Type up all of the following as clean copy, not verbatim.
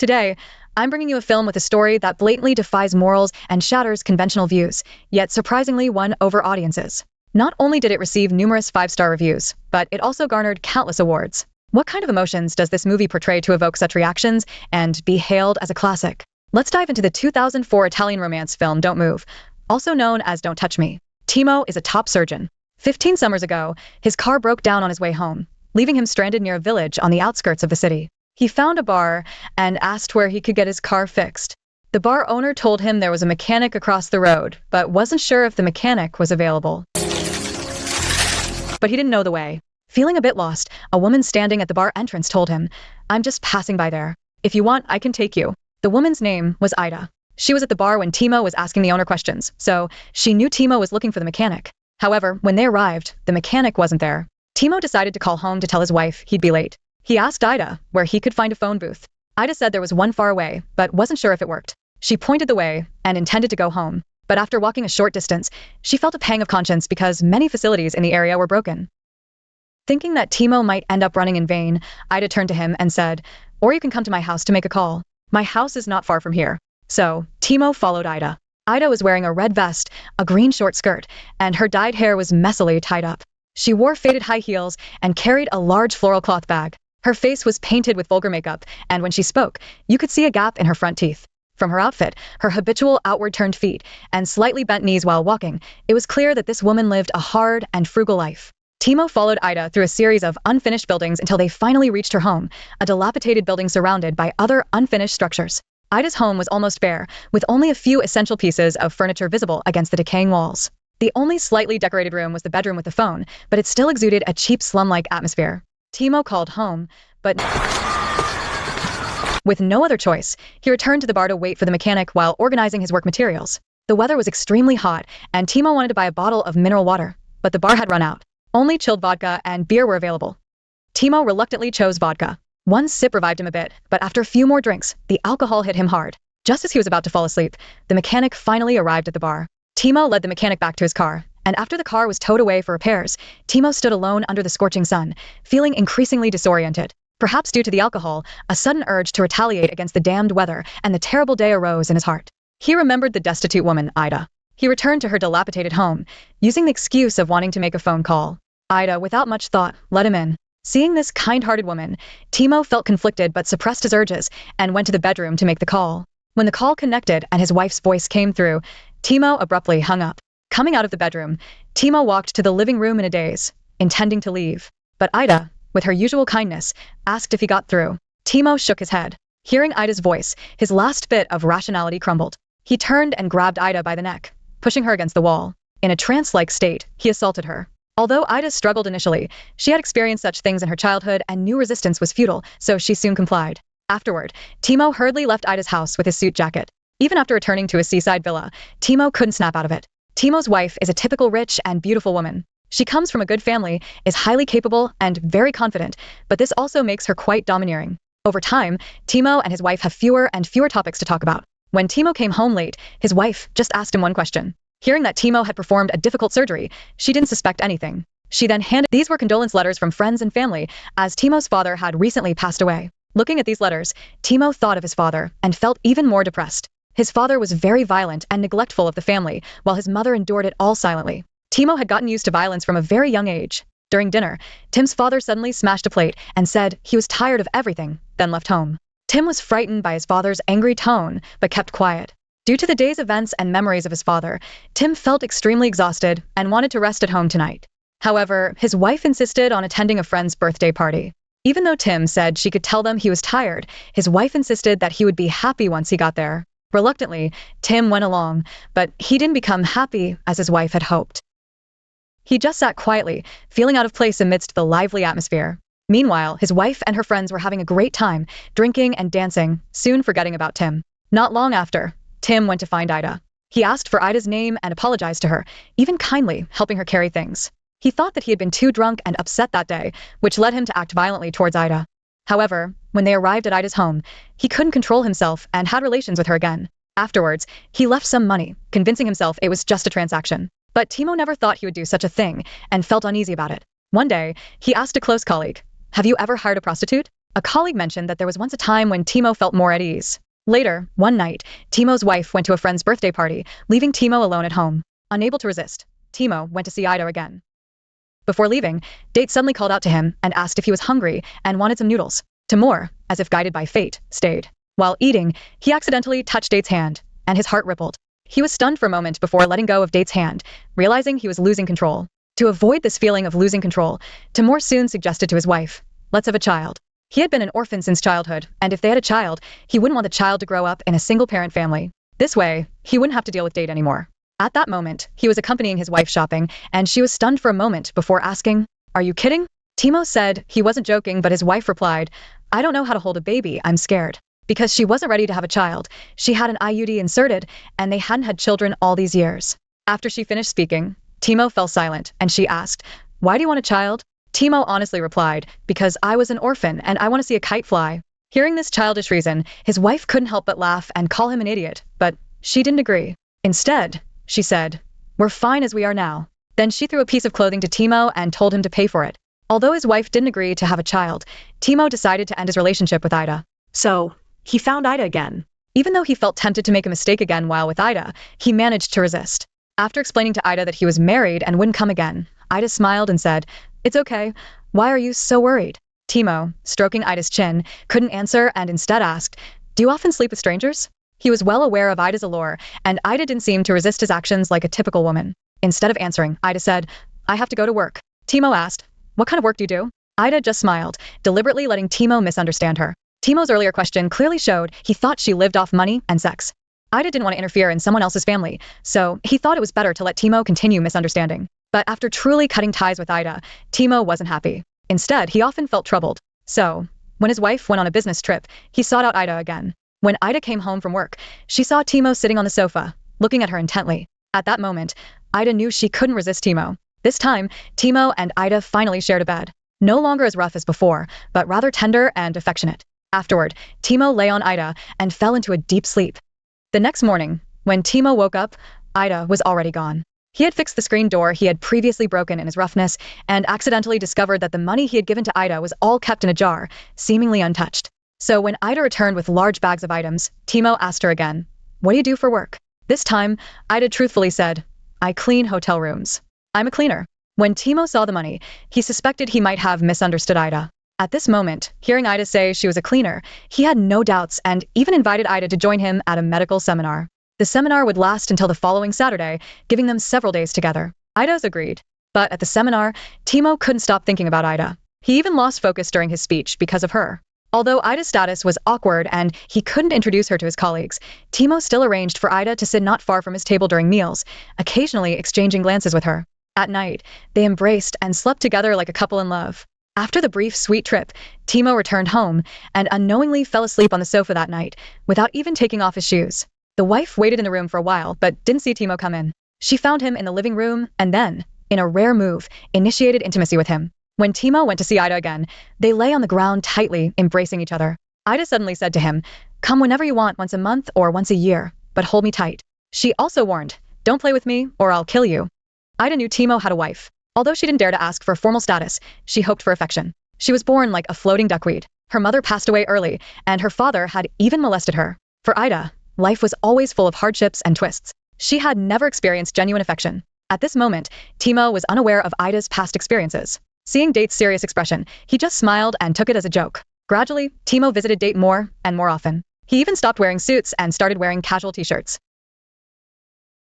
Today, I'm bringing you a film with a story that blatantly defies morals and shatters conventional views, yet surprisingly won over audiences. Not only did it receive numerous five-star reviews, but it also garnered countless awards. What kind of emotions does this movie portray to evoke such reactions and be hailed as a classic? Let's dive into the 2004 Italian romance film Don't Move, also known as Don't Touch Me. Timo is a top surgeon. 15 summers ago, his car broke down on his way home, leaving him stranded near a village on the outskirts of the city. He found a bar and asked where he could get his car fixed. The bar owner told him there was a mechanic across the road, but wasn't sure if the mechanic was available. But he didn't know the way. Feeling a bit lost, a woman standing at the bar entrance told him, "I'm just passing by there. If you want, I can take you." The woman's name was Ida. She was at the bar when Timo was asking the owner questions, so she knew Timo was looking for the mechanic. However, when they arrived, the mechanic wasn't there. Timo decided to call home to tell his wife he'd be late. He asked Ida where he could find a phone booth. Ida said there was one far away, but wasn't sure if it worked. She pointed the way and intended to go home, but after walking a short distance, she felt a pang of conscience because many facilities in the area were broken. Thinking that Timo might end up running in vain, Ida turned to him and said, "Or you can come to my house to make a call. My house is not far from here." So, Timo followed Ida. Ida was wearing a red vest, a green short skirt, and her dyed hair was messily tied up. She wore faded high heels and carried a large floral cloth bag. Her face was painted with vulgar makeup, and when she spoke, you could see a gap in her front teeth. From her outfit, her habitual outward-turned feet, and slightly bent knees while walking, it was clear that this woman lived a hard and frugal life. Timo followed Ida through a series of unfinished buildings until they finally reached her home, a dilapidated building surrounded by other unfinished structures. Ida's home was almost bare, with only a few essential pieces of furniture visible against the decaying walls. The only slightly decorated room was the bedroom with the phone, but it still exuded a cheap slum-like atmosphere. Timo called home, but with no other choice, he returned to the bar to wait for the mechanic while organizing his work materials. The weather was extremely hot, and Timo wanted to buy a bottle of mineral water, but the bar had run out. Only chilled vodka and beer were available. Timo reluctantly chose vodka. One sip revived him a bit, but after a few more drinks, the alcohol hit him hard. Just as he was about to fall asleep, the mechanic finally arrived at the bar. Timo led the mechanic back to his car, and after the car was towed away for repairs, Timo stood alone under the scorching sun, feeling increasingly disoriented. Perhaps due to the alcohol, a sudden urge to retaliate against the damned weather and the terrible day arose in his heart. He remembered the destitute woman, Ida. He returned to her dilapidated home, using the excuse of wanting to make a phone call. Ida, without much thought, let him in. Seeing this kind-hearted woman, Timo felt conflicted but suppressed his urges and went to the bedroom to make the call. When the call connected and his wife's voice came through, Timo abruptly hung up. Coming out of the bedroom, Timo walked to the living room in a daze, intending to leave. But Ida, with her usual kindness, asked if he got through. Timo shook his head. Hearing Ida's voice, his last bit of rationality crumbled. He turned and grabbed Ida by the neck, pushing her against the wall. In a trance-like state, he assaulted her. Although Ida struggled initially, she had experienced such things in her childhood and knew resistance was futile, so she soon complied. Afterward, Timo hurriedly left Ida's house with his suit jacket. Even after returning to his seaside villa, Timo couldn't snap out of it. Timo's wife is a typical rich and beautiful woman. She comes from a good family, is highly capable, and very confident, but this also makes her quite domineering. Over time, Timo and his wife have fewer and fewer topics to talk about. When Timo came home late, his wife just asked him one question. Hearing that Timo had performed a difficult surgery, she didn't suspect anything. She then handed these were condolence letters from friends and family, as Timo's father had recently passed away. Looking at these letters, Timo thought of his father and felt even more depressed. His father was very violent and neglectful of the family, while his mother endured it all silently. Timo had gotten used to violence from a very young age. During dinner, Tim's father suddenly smashed a plate and said he was tired of everything, then left home. Tim was frightened by his father's angry tone, but kept quiet. Due to the day's events and memories of his father, Tim felt extremely exhausted and wanted to rest at home tonight. However, his wife insisted on attending a friend's birthday party. Even though Tim said she could tell them he was tired, his wife insisted that he would be happy once he got there. Reluctantly, Tim went along, but he didn't become happy as his wife had hoped. He just sat quietly, feeling out of place amidst the lively atmosphere. Meanwhile, his wife and her friends were having a great time, drinking and dancing, soon forgetting about Tim. Not long after, Tim went to find Ida. He asked for Ida's name and apologized to her, even kindly helping her carry things. He thought that he had been too drunk and upset that day, which led him to act violently towards Ida. However, when they arrived at Ida's home, he couldn't control himself and had relations with her again. Afterwards, he left some money, convincing himself it was just a transaction. But Timo never thought he would do such a thing and felt uneasy about it. One day, he asked a close colleague, "Have you ever hired a prostitute?" A colleague mentioned that there was once a time when Timo felt more at ease. Later, one night, Timo's wife went to a friend's birthday party, leaving Timo alone at home. Unable to resist, Timo went to see Ida again. Before leaving, Date suddenly called out to him and asked if he was hungry and wanted some noodles. Timur, as if guided by fate, stayed. While eating, he accidentally touched Date's hand, and his heart rippled. He was stunned for a moment before letting go of Date's hand, realizing he was losing control. To avoid this feeling of losing control, Timur soon suggested to his wife, "Let's have a child." He had been an orphan since childhood, and if they had a child, he wouldn't want the child to grow up in a single-parent family. This way, he wouldn't have to deal with Date anymore. At that moment, he was accompanying his wife shopping, and she was stunned for a moment before asking, "Are you kidding?" Timo said he wasn't joking, but his wife replied, "I don't know how to hold a baby, I'm scared." Because she wasn't ready to have a child, she had an IUD inserted, and they hadn't had children all these years. After she finished speaking, Timo fell silent, and she asked, "Why do you want a child?" Timo honestly replied, "Because I was an orphan, and I want to see a kite fly." Hearing this childish reason, his wife couldn't help but laugh and call him an idiot, but she didn't agree. Instead, she said, "We're fine as we are now." Then she threw a piece of clothing to Timo and told him to pay for it. Although his wife didn't agree to have a child, Timo decided to end his relationship with Ida. So, he found Ida again. Even though he felt tempted to make a mistake again while with Ida, he managed to resist. After explaining to Ida that he was married and wouldn't come again, Ida smiled and said, "It's okay. Why are you so worried?" Timo, stroking Ida's chin, couldn't answer and instead asked, "Do you often sleep with strangers?" He was well aware of Ida's allure, and Ida didn't seem to resist his actions like a typical woman. Instead of answering, Ida said, "I have to go to work." Timo asked, "What kind of work do you do?" Ida just smiled, deliberately letting Timo misunderstand her. Timo's earlier question clearly showed he thought she lived off money and sex. Ida didn't want to interfere in someone else's family, so he thought it was better to let Timo continue misunderstanding. But after truly cutting ties with Ida, Timo wasn't happy. Instead, he often felt troubled. So, when his wife went on a business trip, he sought out Ida again. When Ida came home from work, she saw Timo sitting on the sofa, looking at her intently. At that moment, Ida knew she couldn't resist Timo. This time, Timo and Ida finally shared a bed. No longer as rough as before, but rather tender and affectionate. Afterward, Timo lay on Ida and fell into a deep sleep. The next morning, when Timo woke up, Ida was already gone. He had fixed the screen door he had previously broken in his roughness and accidentally discovered that the money he had given to Ida was all kept in a jar, seemingly untouched. So when Ida returned with large bags of items, Timo asked her again, "What do you do for work?" This time, Ida truthfully said, "I clean hotel rooms. I'm a cleaner." When Timo saw the money, he suspected he might have misunderstood Ida. At this moment, hearing Ida say she was a cleaner, he had no doubts and even invited Ida to join him at a medical seminar. The seminar would last until the following Saturday, giving them several days together. Ida's agreed. But at the seminar, Timo couldn't stop thinking about Ida. He even lost focus during his speech because of her. Although Ida's status was awkward and he couldn't introduce her to his colleagues, Timo still arranged for Ida to sit not far from his table during meals, occasionally exchanging glances with her. At night, they embraced and slept together like a couple in love. After the brief, sweet trip, Timo returned home and unknowingly fell asleep on the sofa that night, without even taking off his shoes. The wife waited in the room for a while, but didn't see Timo come in. She found him in the living room and then, in a rare move, initiated intimacy with him. When Timo went to see Ida again, they lay on the ground tightly, embracing each other. Ida suddenly said to him, "Come whenever you want, once a month or once a year, but hold me tight." She also warned, "Don't play with me or I'll kill you." Ida knew Timo had a wife. Although she didn't dare to ask for formal status, she hoped for affection. She was born like a floating duckweed. Her mother passed away early, and her father had even molested her. For Ida, life was always full of hardships and twists. She had never experienced genuine affection. At this moment, Timo was unaware of Ida's past experiences. Seeing Date's serious expression, he just smiled and took it as a joke. Gradually, Timo visited Date more and more often. He even stopped wearing suits and started wearing casual t-shirts.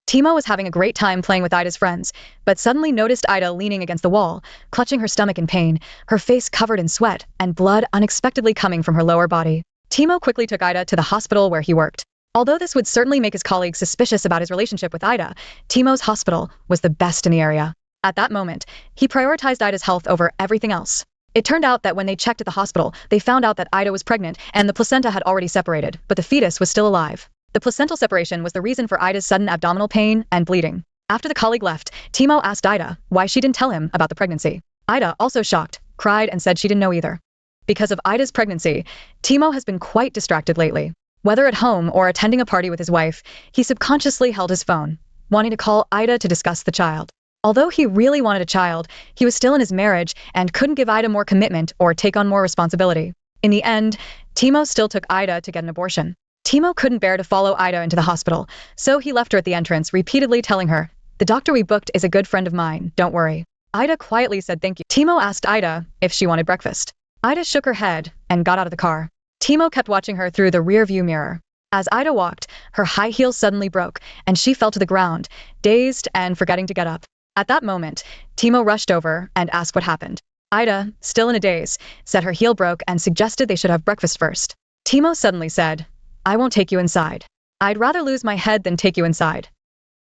Timo was having a great time playing with Ida's friends, but suddenly noticed Ida leaning against the wall, clutching her stomach in pain, her face covered in sweat, and blood unexpectedly coming from her lower body. Timo quickly took Ida to the hospital where he worked. Although this would certainly make his colleagues suspicious about his relationship with Ida, Timo's hospital was the best in the area. At that moment, he prioritized Ida's health over everything else. It turned out that when they checked at the hospital, they found out that Ida was pregnant and the placenta had already separated, but the fetus was still alive. The placental separation was the reason for Ida's sudden abdominal pain and bleeding. After the colleague left, Timo asked Ida why she didn't tell him about the pregnancy. Ida, also shocked, cried and said she didn't know either. Because of Ida's pregnancy, Timo has been quite distracted lately. Whether at home or attending a party with his wife, he subconsciously held his phone, wanting to call Ida to discuss the child. Although he really wanted a child, he was still in his marriage and couldn't give Ida more commitment or take on more responsibility. In the end, Timo still took Ida to get an abortion. Timo couldn't bear to follow Ida into the hospital, so he left her at the entrance, repeatedly telling her, "The doctor we booked is a good friend of mine, don't worry." Ida quietly said thank you. Timo asked Ida if she wanted breakfast. Ida shook her head and got out of the car. Timo kept watching her through the rear-view mirror. As Ida walked, her high heels suddenly broke, and she fell to the ground, dazed and forgetting to get up. At that moment, Timo rushed over and asked what happened. Ida, still in a daze, said her heel broke and suggested they should have breakfast first. Timo suddenly said, "I won't take you inside. I'd rather lose my head than take you inside."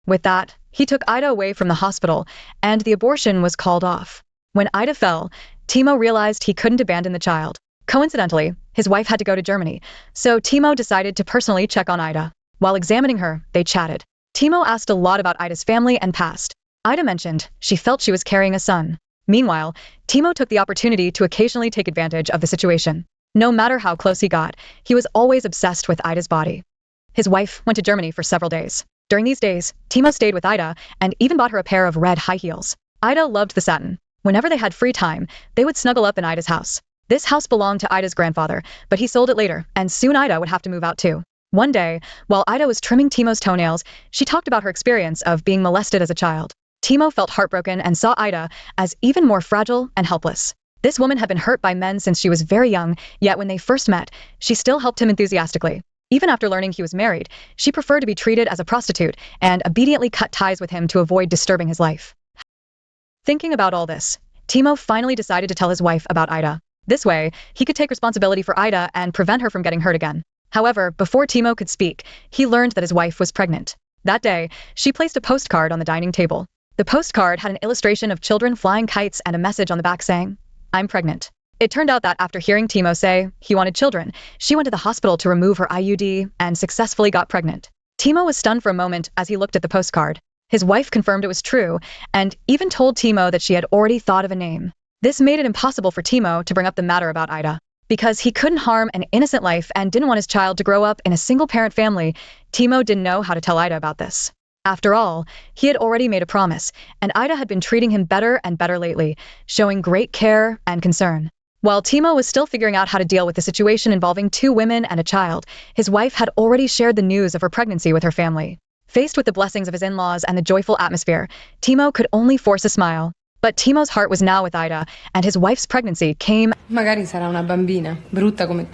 With that, he took Ida away from the hospital, and the abortion was called off. When Ida fell, Timo realized he couldn't abandon the child. Coincidentally, his wife had to go to Germany, so Timo decided to personally check on Ida. While examining her, they chatted. Timo asked a lot about Ida's family and past. Ida mentioned she felt she was carrying a son. Meanwhile, Timo took the opportunity to occasionally take advantage of the situation. No matter how close he got, he was always obsessed with Ida's body. His wife went to Germany for several days. During these days, Timo stayed with Ida and even bought her a pair of red high heels. Ida loved the satin. Whenever they had free time, they would snuggle up in Ida's house. This house belonged to Ida's grandfather, but he sold it later, and soon Ida would have to move out too. One day, while Ida was trimming Timo's toenails, she talked about her experience of being molested as a child. Timo felt heartbroken and saw Ida as even more fragile and helpless. This woman had been hurt by men since she was very young, yet when they first met, she still helped him enthusiastically. Even after learning he was married, she preferred to be treated as a prostitute and obediently cut ties with him to avoid disturbing his life. Thinking about all this, Timo finally decided to tell his wife about Ida. This way, he could take responsibility for Ida and prevent her from getting hurt again. However, before Timo could speak, he learned that his wife was pregnant. That day, she placed a postcard on the dining table. The postcard had an illustration of children flying kites and a message on the back saying, "I'm pregnant." It turned out that after hearing Timo say he wanted children, she went to the hospital to remove her IUD and successfully got pregnant. Timo was stunned for a moment as he looked at the postcard. His wife confirmed it was true and even told Timo that she had already thought of a name. This made it impossible for Timo to bring up the matter about Ida. Because he couldn't harm an innocent life and didn't want his child to grow up in a single-parent family, Timo didn't know how to tell Ida about this. After all, he had already made a promise, and Ida had been treating him better and better lately, showing great care and concern. While Timo was still figuring out how to deal with the situation involving two women and a child, his wife had already shared the news of her pregnancy with her family. Faced with the blessings of his in-laws and the joyful atmosphere, Timo could only force a smile. But Timo's heart was now with Ida, and his wife's pregnancy came. Magari sarà una bambina, brutta come.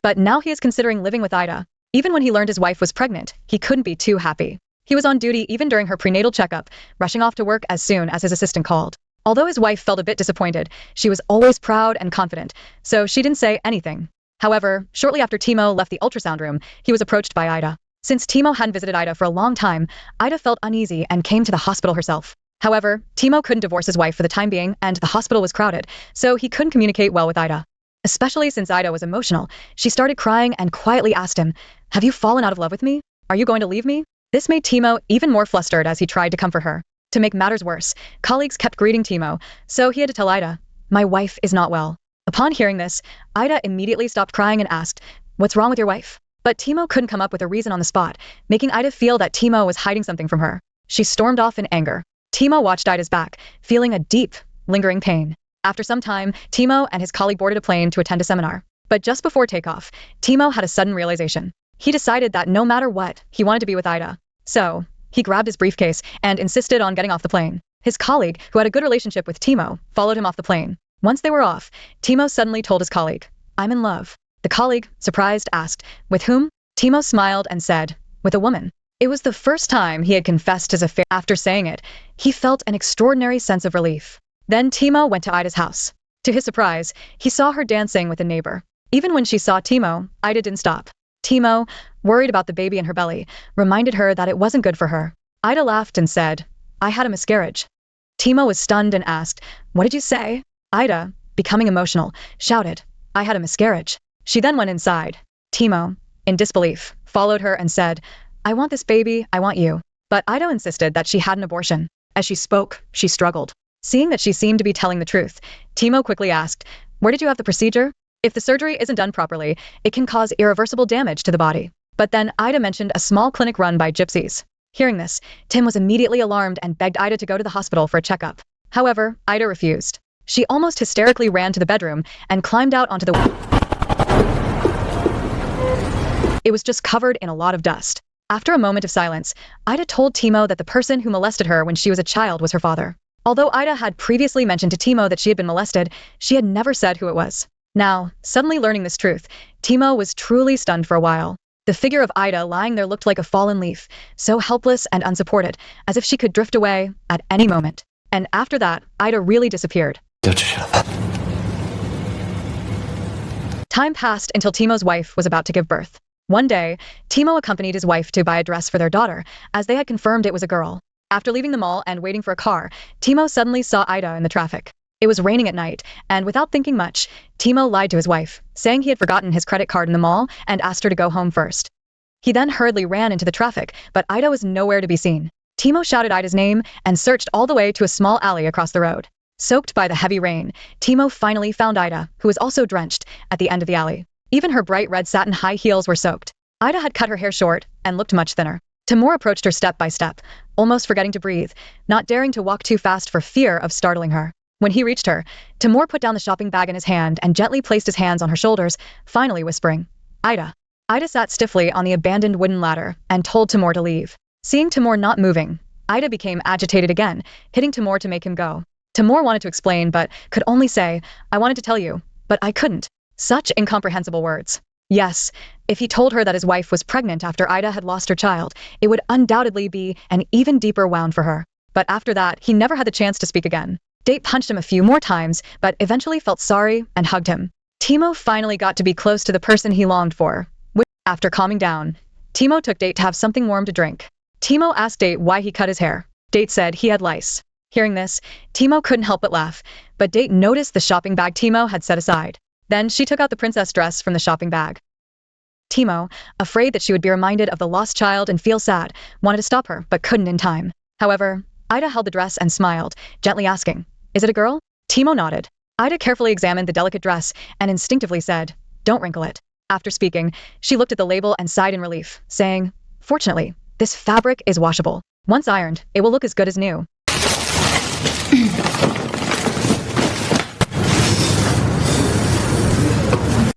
But now he is considering living with Ida. Even when he learned his wife was pregnant, he couldn't be too happy. He was on duty even during her prenatal checkup, rushing off to work as soon as his assistant called. Although his wife felt a bit disappointed, she was always proud and confident, so she didn't say anything. However, shortly after Timo left the ultrasound room, he was approached by Ida. Since Timo hadn't visited Ida for a long time, Ida felt uneasy and came to the hospital herself. However, Timo couldn't divorce his wife for the time being, and the hospital was crowded, so he couldn't communicate well with Ida. Especially since Ida was emotional, she started crying and quietly asked him, "Have you fallen out of love with me? Are you going to leave me?" This made Timo even more flustered as he tried to comfort her. To make matters worse, colleagues kept greeting Timo, so he had to tell Ida, "My wife is not well." Upon hearing this, Ida immediately stopped crying and asked, "What's wrong with your wife?" But Timo couldn't come up with a reason on the spot, making Ida feel that Timo was hiding something from her. She stormed off in anger. Timo watched Ida's back, feeling a deep, lingering pain. After some time, Timo and his colleague boarded a plane to attend a seminar. But just before takeoff, Timo had a sudden realization. He decided that no matter what, he wanted to be with Ida. So, he grabbed his briefcase and insisted on getting off the plane. His colleague, who had a good relationship with Timo, followed him off the plane. Once they were off, Timo suddenly told his colleague, "I'm in love." The colleague, surprised, asked, "With whom?" Timo smiled and said, "With a woman." It was the first time he had confessed his affair. After saying it, he felt an extraordinary sense of relief. Then Timo went to Ida's house. To his surprise, he saw her dancing with a neighbor. Even when she saw Timo, Ida didn't stop. Timo, worried about the baby in her belly, reminded her that it wasn't good for her. Ida laughed and said, "I had a miscarriage." Timo was stunned and asked, "What did you say?" Ida, becoming emotional, shouted, "I had a miscarriage." She then went inside. Timo, in disbelief, followed her and said, "I want this baby, I want you." But Ida insisted that she had an abortion. As she spoke, she struggled. Seeing that she seemed to be telling the truth, Timo quickly asked, "Where did you have the procedure?" If the surgery isn't done properly, it can cause irreversible damage to the body. But then Ida mentioned a small clinic run by gypsies. Hearing this, Tim was immediately alarmed and begged Ida to go to the hospital for a checkup. However, Ida refused. She almost hysterically ran to the bedroom and climbed out onto the... It was just covered in a lot of dust. After a moment of silence, Ida told Timo that the person who molested her when she was a child was her father. Although Ida had previously mentioned to Timo that she had been molested, she had never said who it was. Now, suddenly learning this truth, Timo was truly stunned for a while. The figure of Ida lying there looked like a fallen leaf, so helpless and unsupported, as if she could drift away at any moment. And after that, Ida really disappeared. Time passed until Timo's wife was about to give birth. One day, Timo accompanied his wife to buy a dress for their daughter, as they had confirmed it was a girl. After leaving the mall and waiting for a car, Timo suddenly saw Ida in the traffic. It was raining at night, and without thinking much, Timo lied to his wife, saying he had forgotten his credit card in the mall and asked her to go home first. He then hurriedly ran into the traffic, but Ida was nowhere to be seen. Timo shouted Ida's name and searched all the way to a small alley across the road. Soaked by the heavy rain, Timo finally found Ida, who was also drenched, at the end of the alley. Even her bright red satin high heels were soaked. Ida had cut her hair short and looked much thinner. Timur approached her step by step, almost forgetting to breathe, not daring to walk too fast for fear of startling her. When he reached her, Timur put down the shopping bag in his hand and gently placed his hands on her shoulders, finally whispering, "Ida." Ida sat stiffly on the abandoned wooden ladder and told Timur to leave. Seeing Timur not moving, Ida became agitated again, hitting Timur to make him go. Timur wanted to explain but could only say, "I wanted to tell you, but I couldn't." Such incomprehensible words. Yes, if he told her that his wife was pregnant after Ida had lost her child, it would undoubtedly be an even deeper wound for her. But after that, he never had the chance to speak again. Date punched him a few more times, but eventually felt sorry and hugged him. Timo finally got to be close to the person he longed for. After calming down, Timo took Date to have something warm to drink. Timo asked Date why he cut his hair. Date said he had lice. Hearing this, Timo couldn't help but laugh, but Date noticed the shopping bag Timo had set aside. Then she took out the princess dress from the shopping bag. Timo, afraid that she would be reminded of the lost child and feel sad, wanted to stop her, but couldn't in time. However, Ida held the dress and smiled, gently asking, "Is it a girl?" Timo nodded. Ida carefully examined the delicate dress and instinctively said, "Don't wrinkle it." After speaking, she looked at the label and sighed in relief, saying, "Fortunately, this fabric is washable. Once ironed, it will look as good as new."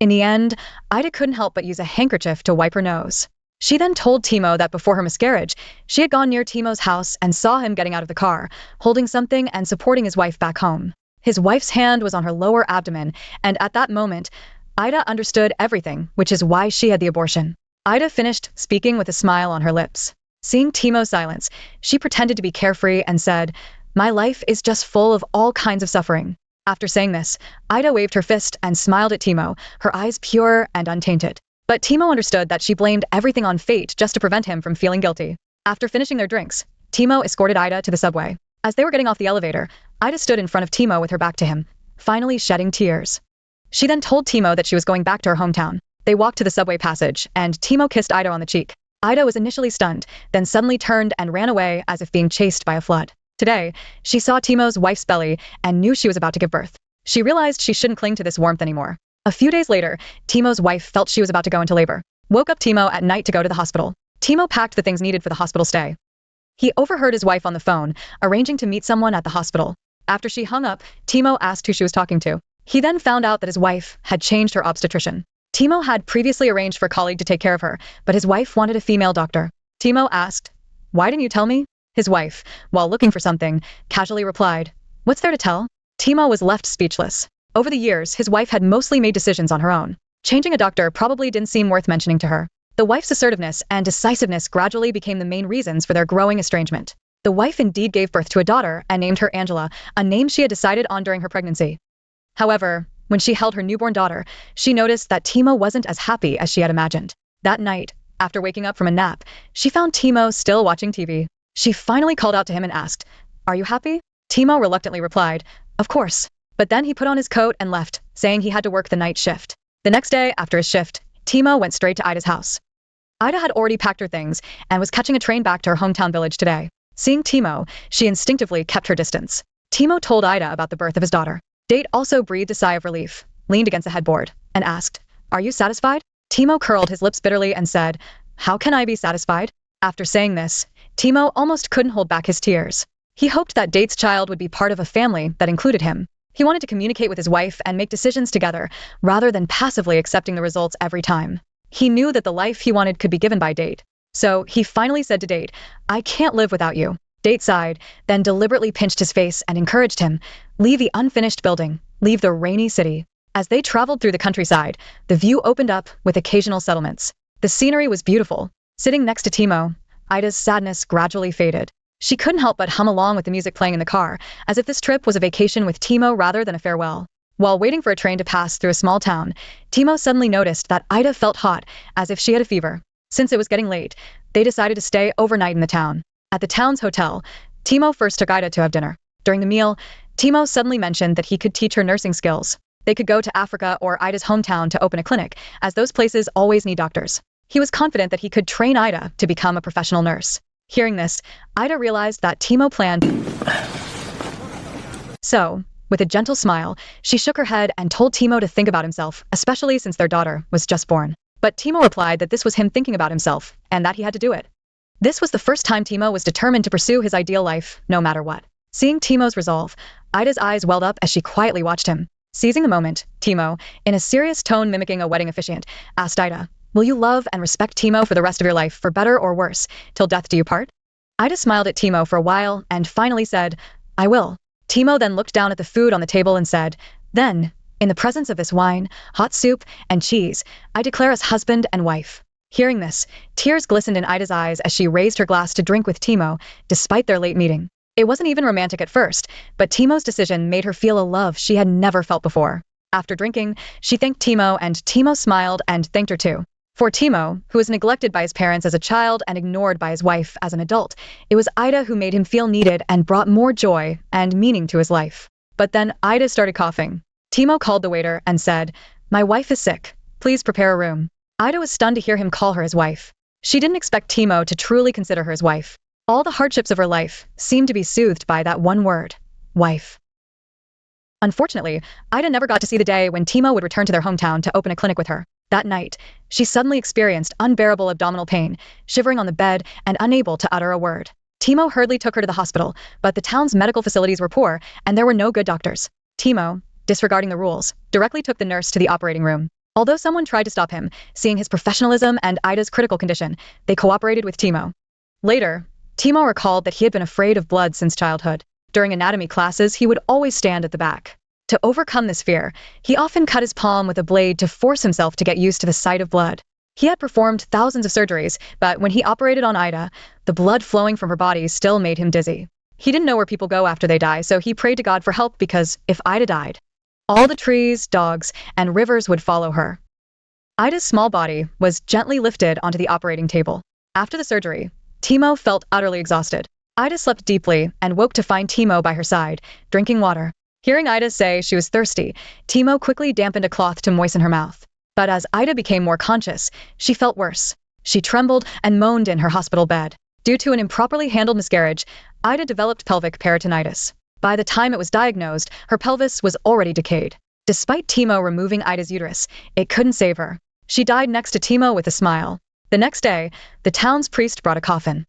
In the end, Ida couldn't help but use a handkerchief to wipe her nose. She then told Timo that before her miscarriage, she had gone near Timo's house and saw him getting out of the car, holding something and supporting his wife back home. His wife's hand was on her lower abdomen, and at that moment, Ida understood everything, which is why she had the abortion. Ida finished speaking with a smile on her lips. Seeing Timo's silence, she pretended to be carefree and said, "My life is just full of all kinds of suffering." After saying this, Ida waved her fist and smiled at Timo, her eyes pure and untainted. But Timo understood that she blamed everything on fate just to prevent him from feeling guilty. After finishing their drinks, Timo escorted Ida to the subway. As they were getting off the elevator, Ida stood in front of Timo with her back to him, finally shedding tears. She then told Timo that she was going back to her hometown. They walked to the subway passage, and Timo kissed Ida on the cheek. Ida was initially stunned, then suddenly turned and ran away as if being chased by a flood. Today, she saw Timo's wife's belly and knew she was about to give birth. She realized she shouldn't cling to this warmth anymore. A few days later, Timo's wife felt she was about to go into labor. Woke up Timo at night to go to the hospital. Timo packed the things needed for the hospital stay. He overheard his wife on the phone, arranging to meet someone at the hospital. After she hung up, Timo asked who she was talking to. He then found out that his wife had changed her obstetrician. Timo had previously arranged for a colleague to take care of her, but his wife wanted a female doctor. Timo asked, "Why didn't you tell me?" His wife, while looking for something, casually replied, "What's there to tell?" Timo was left speechless. Over the years, his wife had mostly made decisions on her own. Changing a doctor probably didn't seem worth mentioning to her. The wife's assertiveness and decisiveness gradually became the main reasons for their growing estrangement. The wife indeed gave birth to a daughter and named her Angela, a name she had decided on during her pregnancy. However, when she held her newborn daughter, she noticed that Timo wasn't as happy as she had imagined. That night, after waking up from a nap, she found Timo still watching TV. She finally called out to him and asked, "Are you happy?" Timo reluctantly replied, "Of course." But then he put on his coat and left, saying he had to work the night shift. The next day, after his shift, Timo went straight to Ida's house. Ida had already packed her things and was catching a train back to her hometown village today. Seeing Timo, she instinctively kept her distance. Timo told Ida about the birth of his daughter. Date also breathed a sigh of relief, leaned against the headboard, and asked, "Are you satisfied?" Timo curled his lips bitterly and said, "How can I be satisfied?" After saying this, Timo almost couldn't hold back his tears. He hoped that Date's child would be part of a family that included him. He wanted to communicate with his wife and make decisions together, rather than passively accepting the results every time. He knew that the life he wanted could be given by Date. So, he finally said to Date, "I can't live without you." Date sighed, then deliberately pinched his face and encouraged him, "Leave the unfinished building. Leave the rainy city." As they traveled through the countryside, the view opened up with occasional settlements. The scenery was beautiful. Sitting next to Timo, Ida's sadness gradually faded. She couldn't help but hum along with the music playing in the car, as if this trip was a vacation with Timo rather than a farewell. While waiting for a train to pass through a small town, Timo suddenly noticed that Ida felt hot, as if she had a fever. Since it was getting late, they decided to stay overnight in the town. At the town's hotel, Timo first took Ida to have dinner. During the meal, Timo suddenly mentioned that he could teach her nursing skills. They could go to Africa or Ida's hometown to open a clinic, as those places always need doctors. He was confident that he could train Ida to become a professional nurse. Hearing this, Ida realized that Timo planned. So, with a gentle smile, she shook her head and told Timo to think about himself, especially since their daughter was just born. But Timo replied that this was him thinking about himself, and that he had to do it. This was the first time Timo was determined to pursue his ideal life, no matter what. Seeing Timo's resolve, Ida's eyes welled up as she quietly watched him. Seizing the moment, Timo, in a serious tone mimicking a wedding officiant, asked Ida, "Will you love and respect Timo for the rest of your life, for better or worse, till death do you part?" Ida smiled at Timo for a while and finally said, "I will." Timo then looked down at the food on the table and said, "Then, in the presence of this wine, hot soup, and cheese, I declare us husband and wife." Hearing this, tears glistened in Ida's eyes as she raised her glass to drink with Timo, despite their late meeting. It wasn't even romantic at first, but Timo's decision made her feel a love she had never felt before. After drinking, she thanked Timo, and Timo smiled and thanked her too. For Timo, who was neglected by his parents as a child and ignored by his wife as an adult, it was Ida who made him feel needed and brought more joy and meaning to his life. But then Ida started coughing. Timo called the waiter and said, "My wife is sick. Please prepare a room." Ida was stunned to hear him call her his wife. She didn't expect Timo to truly consider her his wife. All the hardships of her life seemed to be soothed by that one word, wife. Unfortunately, Ida never got to see the day when Timo would return to their hometown to open a clinic with her. That night, she suddenly experienced unbearable abdominal pain, shivering on the bed and unable to utter a word. Timo hurriedly took her to the hospital, but the town's medical facilities were poor and there were no good doctors. Timo, disregarding the rules, directly took the nurse to the operating room. Although someone tried to stop him, seeing his professionalism and Ida's critical condition, they cooperated with Timo. Later, Timo recalled that he had been afraid of blood since childhood. During anatomy classes, he would always stand at the back. To overcome this fear, he often cut his palm with a blade to force himself to get used to the sight of blood. He had performed thousands of surgeries, but when he operated on Ida, the blood flowing from her body still made him dizzy. He didn't know where people go after they die, so he prayed to God for help because if Ida died, all the trees, dogs, and rivers would follow her. Ida's small body was gently lifted onto the operating table. After the surgery, Timo felt utterly exhausted. Ida slept deeply and woke to find Timo by her side, drinking water. Hearing Ida say she was thirsty, Timo quickly dampened a cloth to moisten her mouth. But as Ida became more conscious, she felt worse. She trembled and moaned in her hospital bed. Due to an improperly handled miscarriage, Ida developed pelvic peritonitis. By the time it was diagnosed, her pelvis was already decayed. Despite Timo removing Ida's uterus, it couldn't save her. She died next to Timo with a smile. The next day, the town's priest brought a coffin.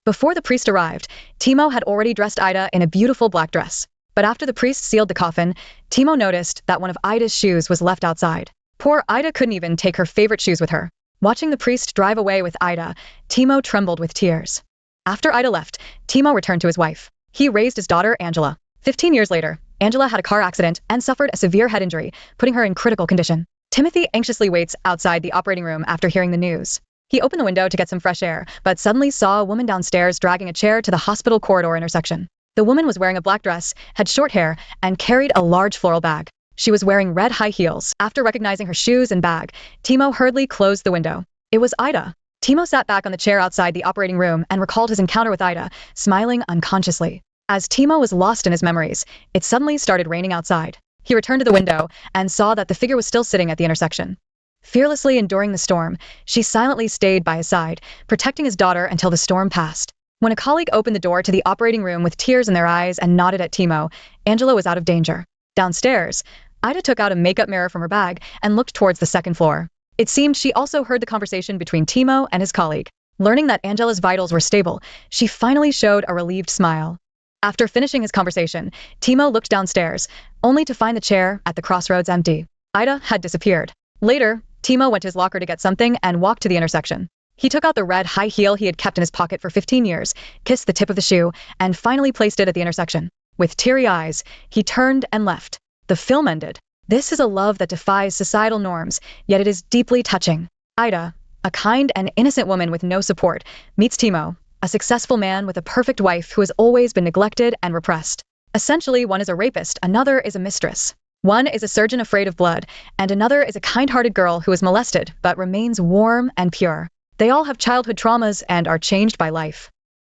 Before the priest arrived, Timo had already dressed Ida in a beautiful black dress. But after the priest sealed the coffin, Timo noticed that one of Ida's shoes was left outside. Poor Ida couldn't even take her favorite shoes with her. Watching the priest drive away with Ida, Timo trembled with tears. After Ida left, Timo returned to his wife. He raised his daughter, Angela. 15 years later, Angela had a car accident and suffered a severe head injury, putting her in critical condition. Timothy anxiously waits outside the operating room after hearing the news. He opened the window to get some fresh air, but suddenly saw a woman downstairs dragging a chair to the hospital corridor intersection. The woman was wearing a black dress, had short hair, and carried a large floral bag. She was wearing red high heels. After recognizing her shoes and bag, Timo hurriedly closed the window. It was Ida. Timo sat back on the chair outside the operating room and recalled his encounter with Ida, smiling unconsciously. As Timo was lost in his memories, it suddenly started raining outside. He returned to the window and saw that the figure was still sitting at the intersection. Fearlessly enduring the storm, she silently stayed by his side, protecting his daughter until the storm passed. When a colleague opened the door to the operating room with tears in their eyes and nodded at Timo, Angela was out of danger. Downstairs, Ida took out a makeup mirror from her bag and looked towards the second floor. It seemed she also heard the conversation between Timo and his colleague. Learning that Angela's vitals were stable, she finally showed a relieved smile. After finishing his conversation, Timo looked downstairs, only to find the chair at the crossroads empty. Ida had disappeared. Later, Timo went to his locker to get something and walked to the intersection. He took out the red high heel he had kept in his pocket for 15 years, kissed the tip of the shoe, and finally placed it at the intersection. With teary eyes, he turned and left. The film ended. This is a love that defies societal norms, yet it is deeply touching. Ida, a kind and innocent woman with no support, meets Timo, a successful man with a perfect wife who has always been neglected and repressed. Essentially, one is a rapist, another is a mistress. One is a surgeon afraid of blood, and another is a kind-hearted girl who is molested but remains warm and pure. They all have childhood traumas and are changed by life.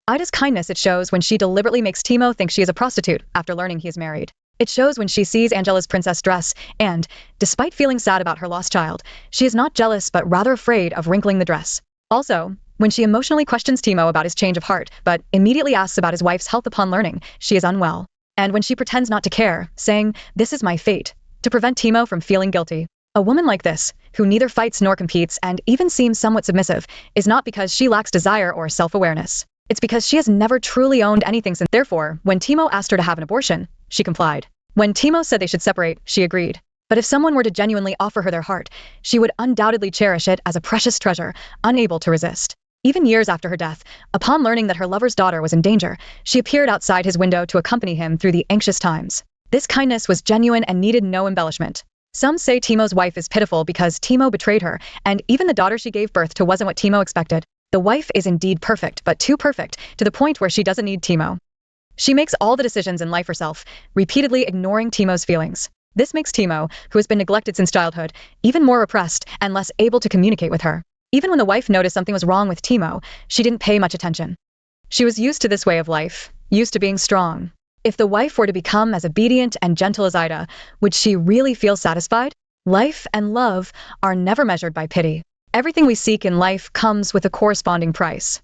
Ida's kindness it shows when she deliberately makes Timo think she is a prostitute after learning he is married. It shows when she sees Angela's princess dress and, despite feeling sad about her lost child, she is not jealous but rather afraid of wrinkling the dress. Also, when she emotionally questions Timo about his change of heart, but immediately asks about his wife's health upon learning she is unwell. And when she pretends not to care, saying, "This is my fate," to prevent Timo from feeling guilty. A woman like this, who neither fights nor competes and even seems somewhat submissive, is not because she lacks desire or self-awareness. It's because she has never truly owned anything since. Therefore, when Timo asked her to have an abortion, she complied. When Timo said they should separate, she agreed. But if someone were to genuinely offer her their heart, she would undoubtedly cherish it as a precious treasure, unable to resist. Even years after her death, upon learning that her lover's daughter was in danger, she appeared outside his window to accompany him through the anxious times. This kindness was genuine and needed no embellishment. Some say Timo's wife is pitiful because Timo betrayed her, and even the daughter she gave birth to wasn't what Timo expected. The wife is indeed perfect, but too perfect, to the point where she doesn't need Timo. She makes all the decisions in life herself, repeatedly ignoring Timo's feelings. This makes Timo, who has been neglected since childhood, even more repressed and less able to communicate with her. Even when the wife noticed something was wrong with Timo, she didn't pay much attention. She was used to this way of life, used to being strong. If the wife were to become as obedient and gentle as Ida, would she really feel satisfied? Life and love are never measured by pity. Everything we seek in life comes with a corresponding price.